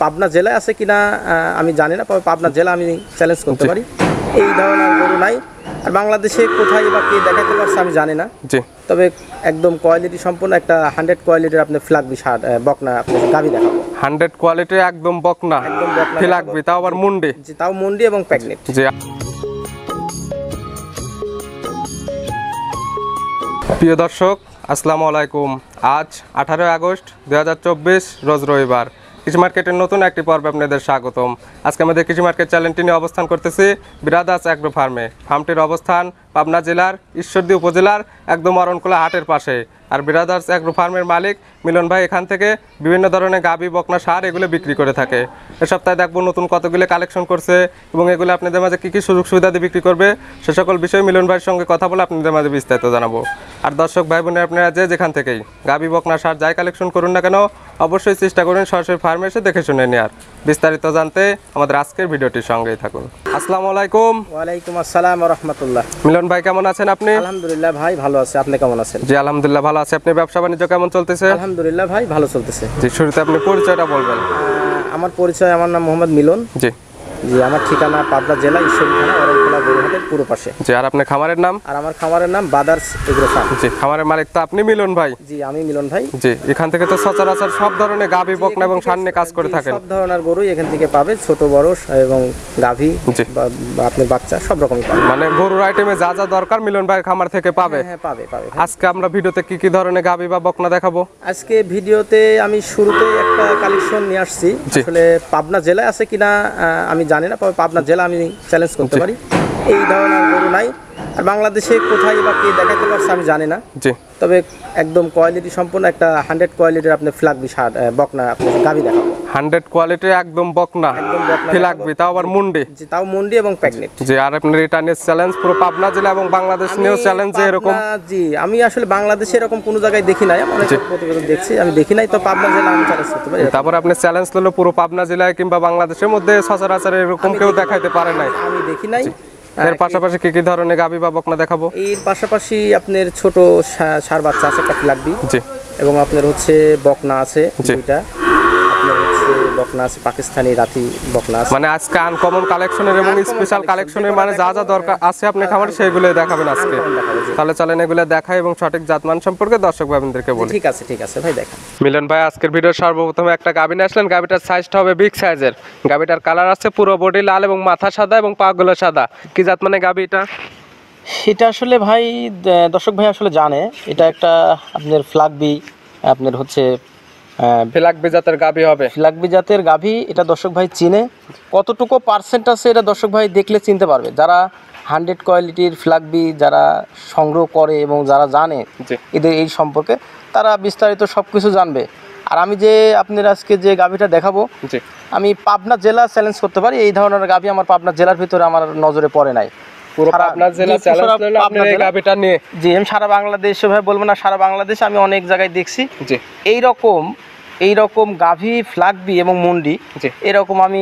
পাবনা জেলায় আছে কিনা আমি জানি না, তবে পাবনা জেলা আমি চ্যালেঞ্জ করতে পারি এই ধরনের গরু নাই। আর বাংলাদেশে কোথায় বা কে দেখাতে পারছে আমি জানি না, তবে একদম কোয়ালিটি সম্পন্ন একটা 100 কোয়ালিটির আপনি ফ্ল্যাগবি বকনা আপনি গাবি দেখাবো। 100 কোয়ালিটি একদম বকনা ফ্ল্যাগবি, তাও আবার মুন্ডি। জি, তাও মুন্ডি এবং প্রেগনেন্ট। জি। প্রিয় দর্শক, আসসালামু আলাইকুম। আজ 18 আগস্ট 2024 রোজ রবিবার। কৃষি মার্কেটের নতুন একটি পর্বে আপনাদের স্বাগতম। আজকে আমাদের কৃষি মার্কেট চ্যানেলটি নিয়ে অবস্থান করতেছি বিরাদাস অ্যাগ্রো ফার্মে। ফার্মটির অবস্থান পাবনা জেলার ঈশ্বরদী উপজেলার একদম অরণকুলা হাটের পাশে। আর বিরাদাস অ্যাগ্রো ফার্মের মালিক মিলন ভাই এখান থেকে বিভিন্ন ধরনের গাবি, বকনা, সার এগুলো বিক্রি করে থাকে। এ সপ্তাহে দেখবো নতুন কতগুলো কালেকশন করছে এবং এগুলো আপনাদের মাঝে কী কী সুযোগ সুবিধা দিয়ে বিক্রি করবে সে সকল বিষয়ে মিলন ভাইয়ের সঙ্গে কথা বলে আপনাদের মাঝে বিস্তারিত জানাবো। আর দর্শক ভাই বোনের আপনারা যেখান থেকেই গাবি, বকনা, সার যাই কালেকশন করুন না কেন, অবশ্যই চেষ্টা করুন সরাসরি ফার্মে এসে দেখে শুনে নেওয়ার। বিস্তারিত জানতে আমাদের আজকের ভিডিওটির সঙ্গেই থাকুন। আসসালামু আলাইকুম। ওয়ালাইকুম আসসালাম ওয়া রাহমাতুল্লাহ। মিলন ভাই কেমন আছেন আপনি? আলহামদুলিল্লাহ ভাই, ভালো আছে। আপনি কেমন আছেন? জি আলহামদুলিল্লাহ ভালো আছে। আপনি ব্যবসা বাণিজ্য কেমন চলতেছে? আলহামদুলিল্লাহ ভাই, ভালো চলতেছে। জি, শুরুতে আপনি পরিচয়টা বলবেন। আমার পরিচয়, আমার নাম মোহাম্মদ মিলন। জি। জি, আমার ঠিকানা পাবনা জেলা ঈশ্বরদী থানা অরণকুলা গরুহাটের পুরো পাশে। জি। আর আপনার খামারের নাম? আর আমার খামারের নাম বাদার্স এগ্রো ফার্ম। জি। খামারের মালিক তো আপনি মিলন ভাই? জি, আমি মিলন ভাই। জি। এখান থেকে তো সচরাচর সব ধরনের গাভী, বকনা এবং ষাঁড় নিয়ে কাজ করে থাকেন। সব ধরনের গরুই এখান থেকে পাবে, ছোট বড় এবং গাভী বা আপনার বাচ্চা সব রকমই পাবে। মানে গরুর আইটেমে যা যা দরকার মিলন ভাইয়ের খামার থেকে পাবে। হ্যাঁ, পাবে। আজকে আমরা ভিডিওতে কি কি ধরনের গাভী বা বকনা দেখাবো? আজকে ভিডিওতে আমি শুরুতে একটা কালেকশন নিয়ে আসছি। আসলে পাবনা জেলায় আছে কিনা আমি জানি না, তবে পাবনা জেলা আমি চ্যালেঞ্জ করতে পারি এই ধরনের গরু নাই। আর বাংলাদেশে কোথায় বা কে দেখাতে পারছে আমি জানি না, তবে একদম কোয়ালিটি সম্পন্ন একটা 100 কোয়ালিটির আপনি ফ্ল্যাগবি বকনা আপনি গাবি দেখাবো। 100 কোয়ালিটি একদম বকনা ফ্ল্যাগবি, তাও আবার মুন্ডি। জি, তাও মুন্ডি এবং প্রেগনেন্ট। জি। আর আপনার রিটার্নের চ্যালেঞ্জ পুরো পাবনা জেলা এবং বাংলাদেশ নিয়েও চ্যালেঞ্জ এরকম? জি, আমি আসলে বাংলাদেশে এরকম কোনো জায়গায় দেখি নাই, অনেক প্রতিবেদন দেখছি, আমি দেখি নাই, তো পাবনা জেলা আমি চ্যালেঞ্জ করতে পারি। তারপর আপনি চ্যালেঞ্জ করলো পুরো পাবনা জেলায় কিংবা বাংলাদেশের মধ্যে সচরাচর এরকম কেউ দেখাইতে পারে নাই। আমি দেখি নাই। এর পাশাপাশি কি কি ধরনের গাবি বা বকনা দেখাবো? এর পাশাপাশি আপনার ছোট ষাঁড় বাচ্চা আছে একটা ফ্ল্যাগবি। জি। এবং আপনার হচ্ছে বকনা আছে দুইটা, আপনার হচ্ছে বকনা আছে পাকিস্তানি রাতি বকনা আছে। মানে আজকে আনকমন কালেকশনের এবং স্পেশাল কালেকশনের মানে যা যা দরকার আছে আপনি খামারে সেইগুলো দেখাবেন আজকে। তাহলে চলেন এগুলো দেখাই এবং সঠিক জাতমান সম্পর্কে দর্শক ভাইদেরকে বলি। ঠিক আছে ভাই, দেখেন। মিলন ভাই আজকের ভিডিও সর্বপ্রথমে একটা গাবি নিয়ে আসলেন। গাবিটার সাইজটা হবে বিগ সাইজের। গাবিটার কালার আছে পুরো বডি লাল এবং মাথা সাদা এবং পাগুলো সাদা। কি জাত মানে গাবিটা? এটা আসলে ভাই দর্শক ভাই আসলে জানে এটা একটা আপনার ফ্ল্যাগবি, আপনার হচ্ছে ফ্ল্যাগবি জাতের গাবি হবে। ফ্ল্যাগবি জাতের গাভী, এটা দর্শক ভাই চিনে। কতটুকু পার্সেন্ট আছে এটা দর্শক ভাই দেখলে চিনতে পারবে। যারা 100 কোয়ালিটির ফ্ল্যাগবি যারা সংগ্রহ করে এবং যারা জানে এদের এই সম্পর্কে, তারা বিস্তারিত সব কিছু জানবে। আর আমি যে আপনার আজকে যে গাভীটা দেখাবো, আমি পাবনা জেলা চ্যালেঞ্জ করতে পারি এই ধরনের গাভী আমার পাবনা জেলার ভিতরে আমার নজরে পড়ে নাই। জি, আমি সারা বাংলাদেশে ভাই বলবো না, সারা বাংলাদেশে আমি অনেক জায়গায় দেখছি এইরকম গাভী, ফ্ল্যাগবি এবং মুন্ডি এরকম আমি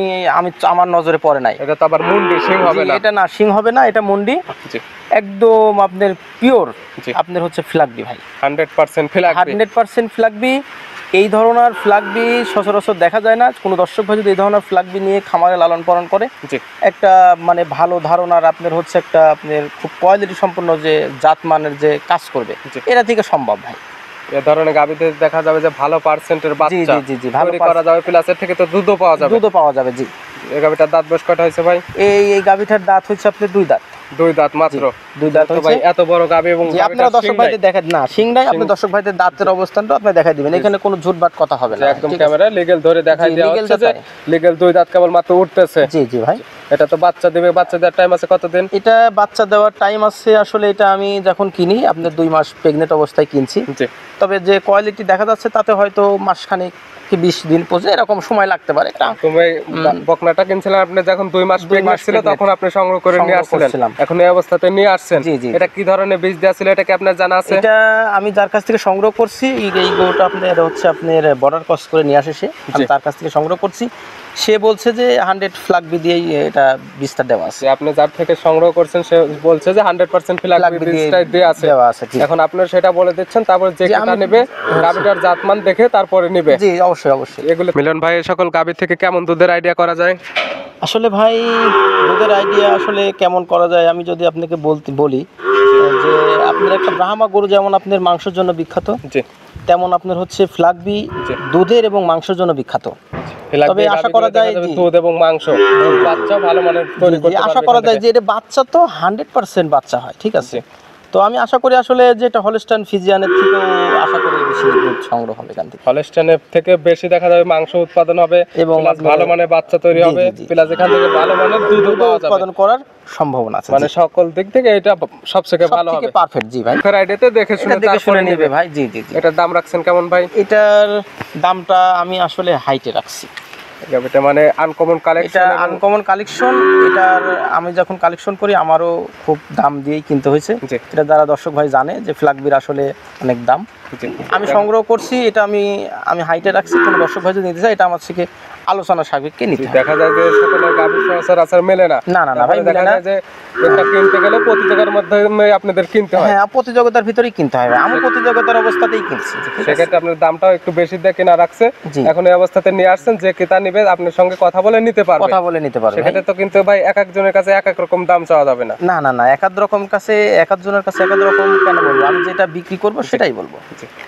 আমার নজরে পড়ে নাই। এটা তো আবার মুন্ডি, সিং হবে না। এটা না, সিং হবে না, এটা মুন্ডি একদম আপনার পিওর আপনার হচ্ছে ফ্ল্যাগবি ভাই, 100% ফ্ল্যাগবি। এই ধরনের ফ্ল্যাগবি সচরাচর দেখা যায় না। কোনো দর্শক ভাই যদি এই ধরনের ফ্ল্যাগবি নিয়ে খামারে লালন পালন করে, একটা মানে ভালো ধারণার আপনার হচ্ছে একটা আপনার খুব কোয়ালিটি সম্পন্ন যে জাতমানের যে কাজ করবে, এটা থেকে সম্ভব ভাই। এই ধরনের গাভীতে দেখা যাবে যে ভালো পার্সেন্টের বাচ্চা ভালো করা যাবে, প্লাস এর থেকে তো দুধও পাওয়া যাবে। জি। এই গাভীটার দাঁত বয়স কয়টা হয়েছে ভাই? এই গাভীটার দাঁত হচ্ছে আপনার দুই দাঁত মাত্র। দুই দাঁত ভাই এত বড় গাভী এবং আপনারা দর্শক ভাইদের দেখান না, সিং নাই, আপনি দর্শক ভাইদের দাঁতের অবস্থানটা আপনি দেখাই দিবেন। এখানে কোনো ঝুটবাট কথা হবে না, একদম ক্যামেরা লিগ্যাল ধরে দেখাই দেওয়া হচ্ছে যে লিগ্যাল দুই দাঁত কেবল মাত্র উঠতেছে। জি ভাই। এটা তো বাচ্চা দেবে, বাচ্চা দেওয়ার টাইম আছে কতদিন? এটা বাচ্চা দেওয়ার টাইম আছে আসলে এটা আমি যখন কিনি আপনার 2 মাস প্রেগনেন্ট অবস্থায় কিনছি। তবে যে কোয়ালিটি দেখা যাচ্ছে তাতে হয়তো মাসখানেক কি 20 দিন পর্যন্ত এরকম সময় লাগতে পারে। তুমি বকনাটা কিনছিলেন আপনি যখন 2 মাস প্রেগনেন্ট ছিল তখন আপনি সংগ্রহ করে নিয়ে আসছিলেন, এখন এই অবস্থাতে নিয়ে আসছেন। এটা কি ধরনের বীজ দেয়া ছিল এটা কি আপনার জানা আছে? এটা আমি যার কাছ থেকে সংগ্রহ করছি, এই গরুটা আপনার হচ্ছে আপনার বর্ডার ক্রস করে নিয়ে আসে সে, আমি তার কাছ থেকে সংগ্রহ করছি। সে বলছে যে 100 ফ্ল্যাগবি দিয়েই এটা বিস্তার দেওয়া আছে। আপনি যার থেকে সংগ্রহ করছেন সে বলছে যে 100% ফ্ল্যাগবি বীজটাই দেয়া আছে। এখন আপনি সেটা বলে দিচ্ছেন, তারপর যে কেটা নেবে গাভীটার জাতমান দেখে তারপরে নেবে। জি, অবশ্যই অবশ্যই অবশ্যই। এগুলো মিলন ভাই এই সকল গাভী থেকে কেমন দুধের আইডিয়া করা যায়? আসলে ভাই দুধের আইডিয়া আসলে কেমন করা যায় আমি যদি আপনাকে বলি যে আপনার একটা ব্রাহ্মা গরু যেমন আপনার মাংসের জন্য বিখ্যাত, জি, তেমন আপনার হচ্ছে ফ্লাগবি জি। দুধের এবং মাংসের জন্য বিখ্যাত। তবে আশা করা যায় দুধ এবং মাংস বাচ্চা ভালো মানের তৈরি করতে পারবে। আশা করা যায় যে এটা বাচ্চা তো 100% বাচ্চা হয়, ঠিক আছে। তো আমি আশা করি আসলে যেটা হলস্টাইন ফ্রিজিয়ানের থেকেও আশা করি বেশি দুধ সংগ্রহ হবে এখান থেকে। হলস্টাইনের থেকে বেশি দেখা যাবে মাংস উৎপাদন হবে এবং প্লাস ভালো মানের বাচ্চা তৈরি হবে, প্লাস এখান থেকে ভালো মানের দুধ উৎপাদন করার সম্ভাবনা আছে। মানে সকল দিক থেকে এটা সবথেকে ভালো হবে, পারফেক্ট। জি ভাই, আইডিয়াতে দেখে শুনে নেবে ভাই। জি জি জি। এটার দাম রাখছেন কেমন ভাই? এটার দামটা আমি আসলে হাইটে রাখছি। এটা মানে আনকমন কালেকশন, এটা আনকমন কালেকশন। এটার আমি যখন কালেকশন করি আমারও খুব দাম দিয়েই কিনতে হয়েছে। এটা যারা দর্শক ভাই জানে যে ফ্লাগবির আসলে অনেক দাম। আমি সংগ্রহ করছি, এটা আমি হাইটে রাখছি। কোনো দর্শক ভাই যদি নিতে চায় এটা আমার থেকে আলোচনা সাপেক্ষে নিতে হবে। দেখা যায় যে সকলের গাভী সচরাচর মেলে না। না না না ভাই, মেলে না। যে এটা কিনতে গেলে প্রতিযোগিতার মাধ্যমে আপনাদের কিনতে হয়। হ্যাঁ, প্রতিযোগিতার ভিতরেই কিনতে হবে। আমি প্রতিযোগিতার অবস্থাতেই কিনছি। সেক্ষেত্রে আপনার দামটাও একটু বেশি দিয়ে কেনা রাখছে। এখন এই অবস্থাতে নিয়ে আসছেন, যে ক্রেতা নিবে আপনার সঙ্গে কথা বলে নিতে পারবে। সেক্ষেত্রে তো কিন্তু ভাই এক একজনের কাছে এক এক রকম দাম চাওয়া যাবে না। না না না, এক এক রকম কাছে এক একজনের কাছে এক এক রকম কেন বলবো? আমি যেটা বিক্রি করব সেটাই বলবো।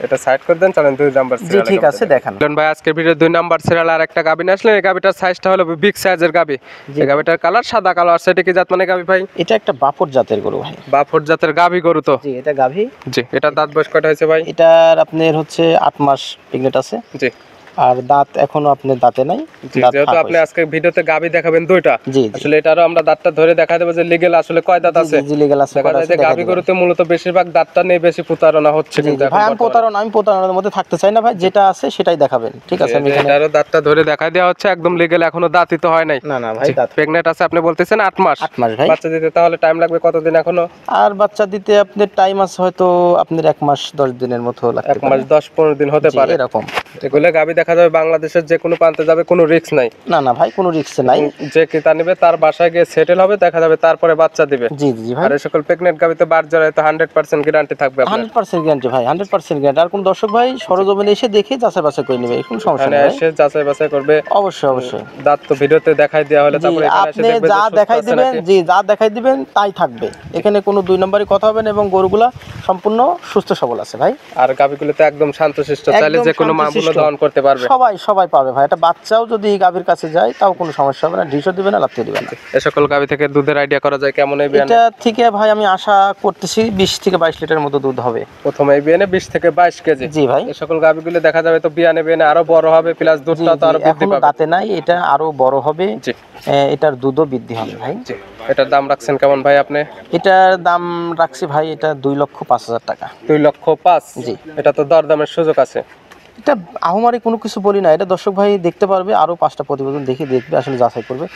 এটা সাইড করে দেন, চলেন 2 নাম্বার জি ঠিক আছে, দেখান। ভাই আজকের ভিডিও 2 নাম্বার সিরিয়াল আর একটা গাভী নিয়ে আসলেন। এই গাভীটার সাইজটা হলো বিগ সাইজের গাভী। এই গাভীটার কালার সাদা কালো। আর সেটা কি জাত মানে গাভী ভাই? এটা একটা বাফর জাতের গরু ভাই। বাফর জাতের গাভী গরু তো? জি, এটা গাভী। জি, এটা দাঁত বয়স কয়টা হয়েছে ভাই? এটার আপনার হচ্ছে 8 মাস প্রেগন্যান্ট আছে। জি। আর দাঁত এখনো আপনার দাঁতে নাই। যেহেতু আপনি আজকে ভিডিওতে গাভী দেখাবেন 2টা, আসলে এটারও আমরা দাঁতটা ধরে দেখা দেব যে লিগ্যাল আসলে কয় দাঁত আছে। জি লিগ্যাল আছে। দেখা যায় যে গাভী গরুতে মূলত বেশিরভাগ দাঁতটা নেই, বেশি প্রতারণা হচ্ছে। কিন্তু ভাই আমি প্রতারণার মধ্যে থাকতে চাই না ভাই, যেটা আছে সেটাই দেখাবেন, ঠিক আছে। আমি এটারও দাঁতটা ধরে দেখাই দেওয়া হচ্ছে, একদম লিগ্যাল, এখনো দাঁতই তো হয় নাই। না না ভাই, দাঁত প্রেগন্যান্ট আছে আপনি বলতেছেন 8 মাস। 8 মাস ভাই। বাচ্চা দিতে তাহলে টাইম লাগবে কতদিন এখনো? আর বাচ্চা দিতে আপনার টাইম আছে হয়তো আপনার 1 মাস 10 দিনের মতো লাগতে পারে। 1 মাস 10-15 দিন হতে পারে এরকম। এগুলো গাভী দেখা যাবে বাংলাদেশের যে কোনো প্রান্তে যাবে, কোনো রিস্ক নাই। না না ভাই, কোনো রিস্ক নাই। যে ক্রেতা নেবে তার বাসায় গিয়ে সেটেল হবে, দেখা যাবে তারপরে বাচ্চা দিবে। জি জি ভাই। আর এই সকল প্রেগন্যান্ট গাভীতে বাট জড়ায় তো 100% গ্যারান্টি থাকবে আপনার। 100% গ্যারান্টি ভাই, 100% গ্যারান্টি। আর কোন দর্শক ভাই সরজমিনে এসে দেখে যাচাই বাছাই করে নেবে, কোনো সমস্যা নেই। এসে যাচাই বাছাই করবে অবশ্যই অবশ্যই। দাঁত তো ভিডিওতে দেখাই দেওয়া হলে তারপরে এখানে এসে দেখবে যা দেখাই দিবেন, জি যা দেখাই দিবেন তাই থাকবে। এখানে কোনো 2 নম্বরই কথা হবে না, এবং গরুগুলা সম্পূর্ণ সুস্থ সবল আছে ভাই। আর গাভীগুলোতে একদম শান্তশিষ্ট, চাইলে যে কোনো মা বোন দহন করতে পারবে। সবাই পাবে ভাই। এটা বাচ্চাও যদি গাভীর কাছে যায় তাও কোনো সমস্যা হবে না, ঢিসও দিবে না, লাথিও দিবে না। এই সকল গাভী থেকে দুধের আইডিয়া করা যায় কেমন? এই বিয়ানে এটা থেকে ভাই আমি আশা করতেছি 20 থেকে 22 লিটার মতো দুধ হবে প্রথমে। এই বিয়ানে 20 থেকে 22 কেজি। জি ভাই। এই সকল গাভীগুলো দেখা যাবে তো বিয়ানে আরো বড় হবে, প্লাস দুধটা তো আরো বৃদ্ধি পাবে। দাঁতে নাই, এটা আরো বড় হবে। জি। এটার দুধও বৃদ্ধি হবে ভাই। জি। এটার দাম রাখছেন কেমন ভাই আপনি? এটার দাম রাখছি ভাই, এটা 2,05,000 টাকা। 2,05,000? জি। এটা তো দরদামের সুযোগ আছে। এটা আহমারি কোনো কিছু বলি না, এটা দর্শক ভাই দেখতে পারবে, আরো 5টা প্রতিবেদন দেখবে, আসলে যাচাই করবে।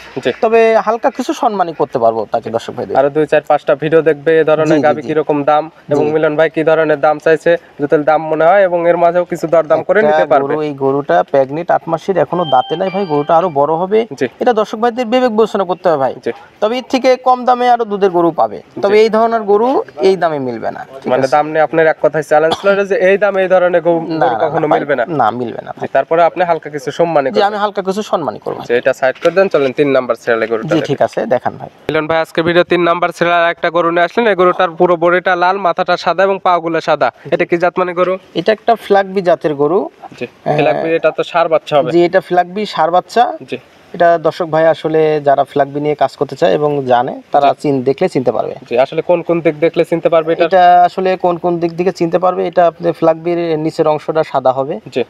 তবে হালকা কিছু সম্মানই করতে পারবো তাকে দর্শক ভাই। আরো 2-4-5টা ভিডিও দেখবে এই ধরনের গাভী কিরকম দাম, এবং মিলন ভাই কি ধরনের দাম চাইছে, যদি দাম মনে হয় এবং এর মাঝেও কিছু দরদাম করে নিতে পারবে। এই গরুটা প্রেগন্যান্ট 8 মাসের, এখনো দাঁতে নাই ভাই। গরুটা আরো বড় হবে, এটা দর্শক ভাইদের বিবেক বিবেচনা করতে হবে ভাই। তবে এর থেকে কম দামে আরো দুধের গরু পাবে, তবে এই ধরনের গরু এই দামে মিলবে না। মানে দাম নিয়ে আপনার এক কথায় চ্যালেঞ্জ ছিল যে এই দামে এই ধরনের গরু কখনো মিলবে না। না, মিলবে না। তারপরে আপনি হালকা কিছু সম্মানী করবেন। আমি হালকা কিছু সম্মানী করব। এটা সাইড করে দেন, চলেন 3 নাম্বার সিরিয়ালে গরুটা। জি ঠিক আছে, দেখান ভাই। মিলন ভাই আজকে ভিডিও 3 নাম্বার সিরিয়ালে একটা গরু নিয়ে আসলেন। এই গরুটার পুরো বডিটা লাল, মাথাটা সাদা এবং পাগুলো সাদা। এটা কি জাত মানে গরু? এটা একটা ফ্লাগবি জাতের গরু। জি, ফ্লাগবি। এটা তো ষাঁড় বাচ্চা হবে? জি, এটা ফ্লাগবি ষাঁড় বাচ্চা। জি। এটা দর্শক ভাই আসলে যারা ফ্লাগবি নিয়ে কাজ করতে চায় এবং জানে, তারা দেখলে চিনতে পারবে। জি, আসলে কোন কোন দিক দেখলে চিনতে পারবে এটা? এটা আসলে কোন কোন দিক থেকে চিনতে পারবে, এটা আপনাদের ফ্লাগবির নিচের অংশটা সাদা হবে। জি।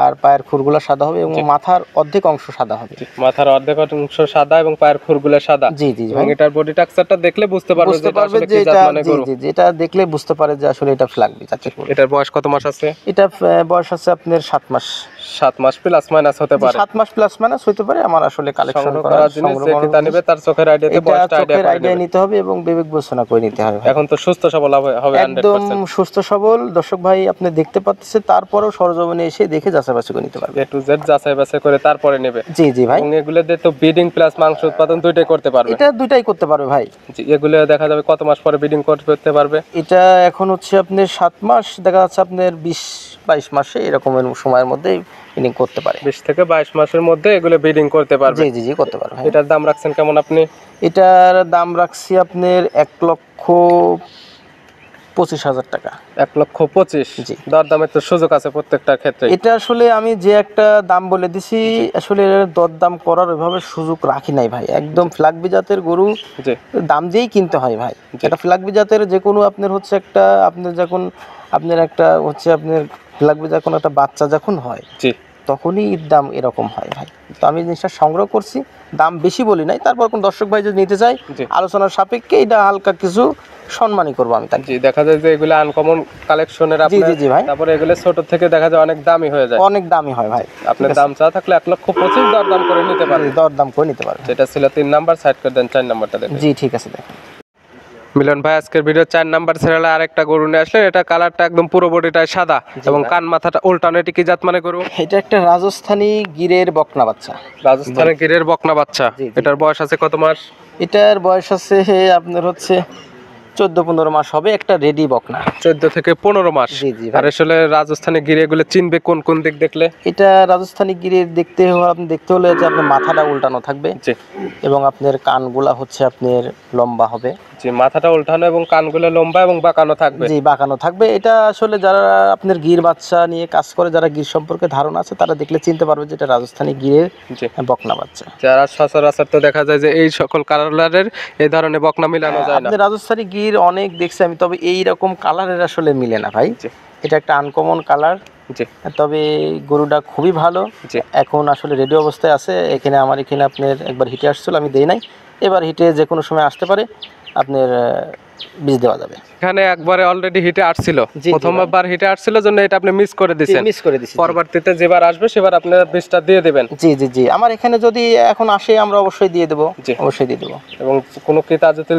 আর পায়ের খুরগুলো সাদা হবে, এবং মাথার অর্ধেক অংশ সাদা হবে। মাথার অর্ধেক অংশ সাদা এবং পায়ের খুরগুলো সাদা। জি জি। এবং এটার বডি স্ট্রাকচারটা দেখলে বুঝতে পারবে যে এটা আসলে কি জাত মানে গরু। জি জি, এটা দেখলে বুঝতে পারে যে আসলে এটা ফ্লাগবি জাতের গরু। এটার বয়স কত মাস আছে? এটা বয়স আছে আপনার 7 মাস। 7 মাস প্লাস মাইনাস হতে পারে। 7 মাস প্লাস মাইনাস হতে পারে। আমার আসলে কালেকশন করা জিনিস যে কিতা নেবে তার চোখের আইডিয়াতে বয়সটা আইডিয়া নিতে হবে এবং বিবেক বিবেচনা করে নিতে হবে। এখন তো সুস্থ সবল হবে 100%। একদম সুস্থ সবল দর্শক ভাই আপনি দেখতে পাচ্ছেন, তারপরেও সরজমিনে এসে দেখে যাচাই বাছাই করে নিতে পারবে। A to Z যাচাই বাছাই করে তারপরে নেবে। জি জি ভাই। এবং এগুলো দিয়ে তো ব্রিডিং প্লাস মাংস উৎপাদন দুইটাই করতে পারবে। এটা দুইটাই করতে পারবে ভাই। জি, এগুলো দেখা যাবে কত মাস পরে ব্রিডিং করতে পারবে? এটা এখন হচ্ছে আপনার 7 মাস, দেখা যাচ্ছে আপনার 20-22 মাসে এরকমের সময়ের মধ্যেই ব্রিডিং করতে পারে। 20 থেকে 22 মাসের মধ্যে এগুলো ব্রিডিং করতে পারবে। জি জি জি করতে পারবে। এটার দাম রাখছেন কেমন আপনি? এটার দাম রাখছি আপনার 1,25,000 টাকা। 1,25,000। জি। দরদামের তো সুযোগ আছে প্রত্যেকটা ক্ষেত্রে। এটা আসলে আমি যে একটা দাম বলে দিছি, আসলে দরদাম করার ওইভাবে সুযোগ রাখি নাই ভাই। একদম ফ্ল্যাগবি জাতের গরু জি। দাম দিয়েই কিনতে হয় ভাই। এটা ফ্ল্যাগবি জাতের যে কোনো আপনার হচ্ছে একটা আপনার যখন আপনার একটা হচ্ছে আপনার ফ্ল্যাগবি যখন একটা বাচ্চা যখন হয়, জি। তখনই এর দাম এরকম হয় ভাই। তো আমি জিনিসটা সংগ্রহ করছি, দাম বেশি বলি নাই। তারপর কোন দর্শক ভাই যদি নিতে চাই, জি। আলোচনার সাপেক্ষে এটা হালকা কিছু সম্মানই করবো আমি তাকে। জি, দেখা যায় যে এগুলো আনকমন কালেকশনের জি আপনার। জি জি ভাই, তারপরে এগুলো ছোট থেকে দেখা যায় অনেক দামি হয়ে যায়। অনেক দামি হয় ভাই। আপনার দাম চা থাকলে 1,25,000 দরদাম করে নিতে পারেন। দরদাম করে নিতে পারবে। যেটা ছিল 3 নাম্বার, সাইড করে দেন 4 নাম্বারটা দেখেন। জি ঠিক আছে দেখেন। মিলন ভাই আজকের ভিডিও 4 নাম্বার সিরিয়ালে আরেকটা গরু নিয়ে আসলেন। এটা কালারটা একদম পুরো বডিটাই সাদা এবং ভাই। কান মাথাটা উল্টানো। এটা কি জাত মানে গরু? এটা একটা রাজস্থানী গিরের বকনা বাচ্চা। রাজস্থানের গিরের বকনা বাচ্চা। জি, জি। এটার বয়স আছে কত মাস? এটার বয়স আছে আপনার হচ্ছে 14-15 মাস হবে। একটা রেডি বকনা। 14 থেকে 15 মাস। জি, জি ভাই। আর আসলে রাজস্থানের গিরে এগুলো চিনবে কোন কোন দিক দেখলে? এটা রাজস্থানী গিরের আপনি দেখতে হলে যে আপনার মাথাটা উল্টানো থাকবে জি। এবং আপনার কানগুলা হচ্ছে আপনার লম্বা হবে। জি, মাথাটা উল্টানো এবং কানগুলো লম্বা এবং বাঁকানো থাকবে। জি বাঁকানো থাকবে। এটা আসলে যারা আপনার গির বাচ্চা নিয়ে কাজ করে, যারা গির সম্পর্কে ধারণা আছে, তারা দেখলে চিনতে পারবে যে এটা রাজস্থানী গিরের জি। বকনা বাচ্চা। যারা সচরাচর তো দেখা যায় যে এই সকল কালারের এই ধরনের বকনা মিলানো যায় না। আপনি রাজস্থানী গির অনেক দেখছি আমি, তবে এই রকম কালারের আসলে মিলে না ভাই। জি। এটা একটা আনকমন কালার। জি। তবে গরুটা খুবই ভালো। জি। এখন আসলে রেডি অবস্থায় আছে। আমার এখানে আপনার একবার হিটে আসছিল, আমি দেই নাই। এবার হিটে যে কোনো সময় আসতে পারে, আপনার বীজ দেওয়া যাবে। এখানে একবারে অলরেডি হিটে আসছিল। জি, প্রথমবার হিটে আসছিল জন্য এটা আপনি মিস করে দিয়েছেন। মিস করে দিছি। পরবর্তীতে যেবার আসবে সেবার আপনারা বীজটা দিয়ে দিবেন। জি জি জি, আমার এখানে যদি এখন আসে আমরা অবশ্যই দিয়ে দেবো। জি। অবশ্যই দিয়ে দেবো। এবং কোনো ক্রেতা যদি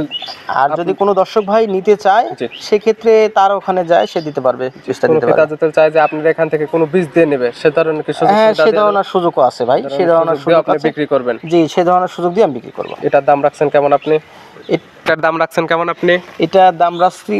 আর যদি কোনো দর্শক ভাই নিতে চায়, জি। সেক্ষেত্রে তার ওখানে যায়, সে দিতে পারবে, বীজটা কোনো দিতে ক্রেতা পারবে। যদি চায় যে আপনাদের এখান থেকে কোনো বীজ দিয়ে নেবে, সে ধরনের কি সুযোগ হ্যাঁ, সুবিধা সে দিয়ে ধরনের সুযোগও আছে ভাই। দেবেন? সে ধরনের সুযোগ দিয়ে সুযোগ আপনি আছে। বিক্রি করবেন। জি, সে ধরনের সুযোগ দিয়ে আমি বিক্রি করবো। এটার দাম রাখছেন কেমন আপনি? এটার দাম রাখছেন কেমন আপনি? এটা দাম রাখছি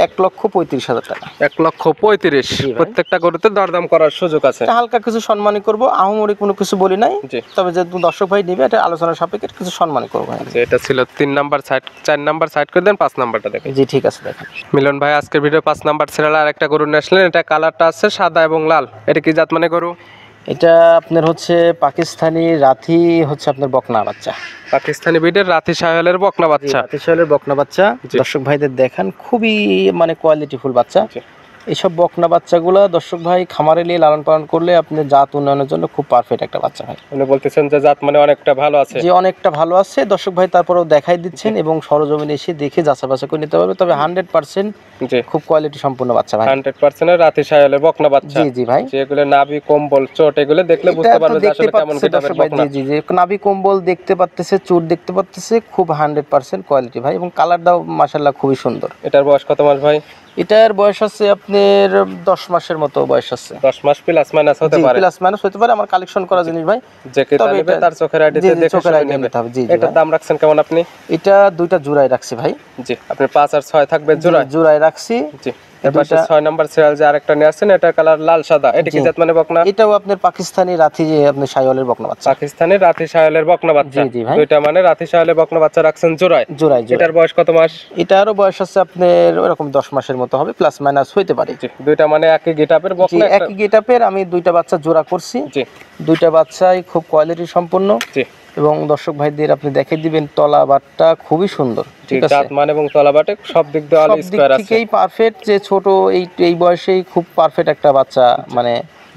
1,35,000 টাকা। 1,35,000। জি ভাই। প্রত্যেকটা গরুতে দরদাম করার সুযোগ আছে। এটা হালকা কিছু সম্মানই করবো, আহামরি কোনো কিছু বলি নাই। জি। তবে যেহেতু দর্শক ভাই নিবে, এটা আলোচনার সাপেক্ষে কিছু সম্মানই করবো ভাই। যে এটা ছিল 3 নাম্বার সাইড, 4 নাম্বার সাইড করে দেন, 5 নাম্বারটা দেখেন। জি ঠিক আছে দেখেন। মিলন ভাই আজকের ভিডিও 5 নাম্বার সিরিয়ালে আরেকটা গরু নিয়ে আসলেন। এটা কালারটা আছে সাদা এবং লাল। এটা কি জাত মানে গরু? এটা আপনার হচ্ছে পাকিস্তানি রাথি, হচ্ছে আপনার বকনা বাচ্চা। পাকিস্তানি ব্রিডের রাতি সাহেলের বকনা বাচ্চা। রাথি শাহলের বকনা বাচ্চা। জি। দর্শক ভাইদের দেখান, খুবই মানে কোয়ালিটিফুল বাচ্চা। জি। এইসব বকনা বাচ্চাগুলো দর্শক ভাই খামারে নিয়ে লালন পালন করলে আপনার জাত উন্নয়নের জন্য খুব পারফেক্ট একটা বাচ্চা ভাই। উনি বলতেছেন যে জাত মানে অনেকটা ভালো আছে। যে অনেকটা ভালো আছে। দর্শক ভাই তারপরেও দেখাই দিচ্ছেন এবং সরজমিনে এসে দেখে যাচাই বাছাই করে নিতে পারবে। তবে 100% জি। খুব কোয়ালিটি সম্পূর্ণ বাচ্চা ভাই। 100% রাতি সাহেলের বকনা বাচ্চা। জি জি ভাই। যেগুলো নাভি কম্বল চোট এগুলো দেখলে বুঝতে এটা পারবে তো যে দেখতে আসলে কেমন পাচ্ছে কিতাবের দর্শক ভাই। বকনা। জি জি, যে নাভি কম্বল দেখতে পাচ্ছে, চুট দেখতে পাচ্ছে, খুব 100% কোয়ালিটি ভাই। এবং কালারটাও মাশাআল্লাহ খুবই সুন্দর। এটার বয়স কত মাস ভাই? এটার বয়স আছে আপনার 10 মাসের মতো বয়স আছে। 10 মাস প্লাস মাইনাস হতে জি, পারে। প্লাস মাইনাস হতে পারে। আমার কালেকশন করা জিনিস ভাই। যে ক্রেতা তবে নেবে এটা- তার চোখের জি, আইডিতে জি, দেখে চোখের শুনে আইডিয়া নেবে। নিতে হবে। জি জি এটার ভাই। দাম রাখছেন কেমন আপনি? এটা দুইটা জোড়ায় রাখছি ভাই। জি, আপনি 5 আর 6 থাকবে জোড়ায়। জি, জোড়ায় রাখছি। জি। এরপর 6 নাম্বার সিরিয়াল যে আরেকটা নিয়ে আসছেন, এটা কালার লাল সাদা। এটা কি জি। জাত মানে বকনা? এটাও আপনার পাকিস্তানি রাথি, যে আপনার শাহিওয়ালের বকনা বাচ্চা। পাকিস্তানের রাতি সাহেলের বকনা বাচ্চা। জি, জি ভাই। দুইটা মানে রাতি সাহেলের বকনা বাচ্চা রাখছেন জোড়ায়। জোড়ায় জোড়ায়। এটার বয়স কত মাস? এটারও বয়স আছে আপনার ওরকম 10 মাসের মতো হবে, প্লাস মাইনাস হইতে পারে। জি, দুইটা মানে একই গেটআপের জি, বকনা। একই গেটআপের আমি দুইটা বাচ্চা জোড়া করছি। জি। দুইটা বাচ্চাই খুব কোয়ালিটি সম্পন্ন। জি। এবং দর্শক ভাইদের আপনি দেখে দিবেন তলা বাটটা খুবই সুন্দর। জি, ঠিক আছে, জাত মান এবং তলাবাটে সব দিক দিয়ে অল সব দিক স্কয়ার আছে। থেকেই পারফেক্ট। যে ছোট এই বয়সেই খুব পারফেক্ট একটা বাচ্চা, মানে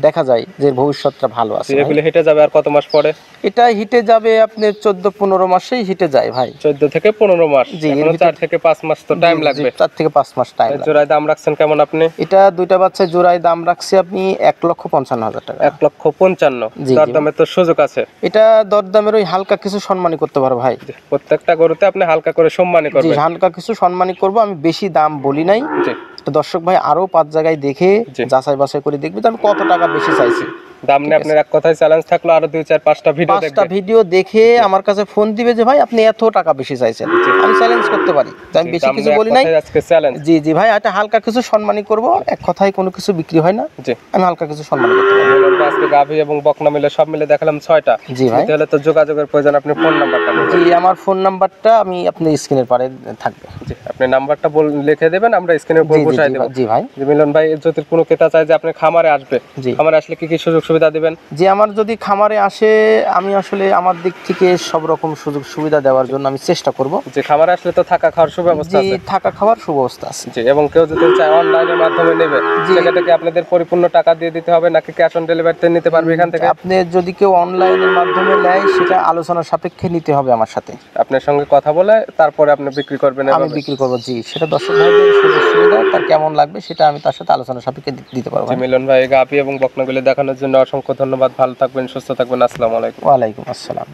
দেখা যায় যে ভবিষ্যৎটা ভালো আছে ভাই। এগুলো হেঁটে যাবে আর কত মাস পরে? এটা হিটে যাবে আপনার 14-15 মাসেই হিটে যায় ভাই। 14 থেকে 15 মাস। জি, এখনো এর 4 থেকে 5 মাস তো টাইম লাগবে। 4 থেকে 5 মাস টাইম লাগবে। জোড়ায় দাম রাখছেন কেমন আপনি? এটা দুইটা বাচ্চা জোড়ায় দাম রাখছি আপনি 1,55,000 টাকা। 1,55,000। জি, জি। দরদামের তো সুযোগ আছে। এটা দরদামের ওই হালকা কিছু সম্মানী করতে পারো ভাই। জি, প্রত্যেকটা গরুতে আপনি হালকা করে সম্মানী জি, করবেন। হালকা কিছু সম্মানী করব। আমি বেশি দাম বলি নাই। জি। তো দর্শক ভাই আরো 5 জায়গায় দেখে জি। যাচাই বাছাই করে দেখবে যে আমি কত টাকা বেশি চাইছি। দাম নিয়ে আপনার এক কথায় চ্যালেঞ্জ থাকলো, আরো 2-4-5টা ভিডিও দেখবেন, 5টা ভিডিও দেখে আমার কাছে ফোন দিবে যে ভাই আপনি এত টাকা বেশি চাইছেন, আমি চ্যালেঞ্জ করতে পারি, আমি বেশি কিছু বলি নাই। আজকে চ্যালেঞ্জ। জি জি ভাই, এটা হালকা কিছু সম্মানই করব, এক কথায় কোনো কিছু বিক্রি হয় না, জি আমি হালকা কিছু সম্মান করতে পারি। আজকে গাভী এবং বকনা মিলে সব মিলে দেখালাম 6টা। জি ভাই, তাহলে তো যোগাযোগের প্রয়োজন, আপনি ফোন নাম্বারটা বলুন। জি আমার ফোন নাম্বারটা আমি আপনি স্ক্রিনের পারে থাকবে। জি আপনি নাম্বারটা লিখে দেবেন, আমরা স্ক্রিনের উপর বসাই দেব। জি ভাই। জি মিলন ভাই, যদি কোনো ক্রেতা চায় যে আপনি খামারে আসবে, জি খামারে আসলে কি কি সুযোগ সুবিধা দিবেন? যে আমার যদি খামারে আসে, আমি আসলে আমার দিক থেকে সব রকম সুযোগ সুবিধা দেওয়ার জন্য আমি চেষ্টা করব। যে খামারে আসলে তো থাকা খাওয়ার সুব্যবস্থা জি আছে? থাকা খাওয়ার সুব্যবস্থা আছে। জি, এবং কেউ যদি চায় অনলাইনের মাধ্যমে নেবে, সেক্ষেত্রে কি আপনাদের পরিপূর্ণ টাকা দিয়ে দিতে হবে নাকি ক্যাশ অন ডেলিভারিতে নিতে পারবে এখান থেকে? আপনি যদি কেউ অনলাইনের মাধ্যমে নেয়, সেটা আলোচনা সাপেক্ষে নিতে হবে আমার সাথে, আপনার সঙ্গে কথা বলে তারপরে আপনি বিক্রি করবেন? আমি বিক্রি করব। জি, সেটা দর্শক ভাইদের সুযোগ সুবিধা তার কেমন লাগবে সেটা আমি তার সাথে আলোচনা সাপেক্ষে দিতে পারবো। জি মিলন ভাই, গাভী এবং বকনাগুলি দেখানোর জন্য অসংখ্য ধন্যবাদ। ভালো থাকবেন, সুস্থ থাকবেন। আসসালামু আলাইকুম। ওয়ালাইকুম আসসালাম।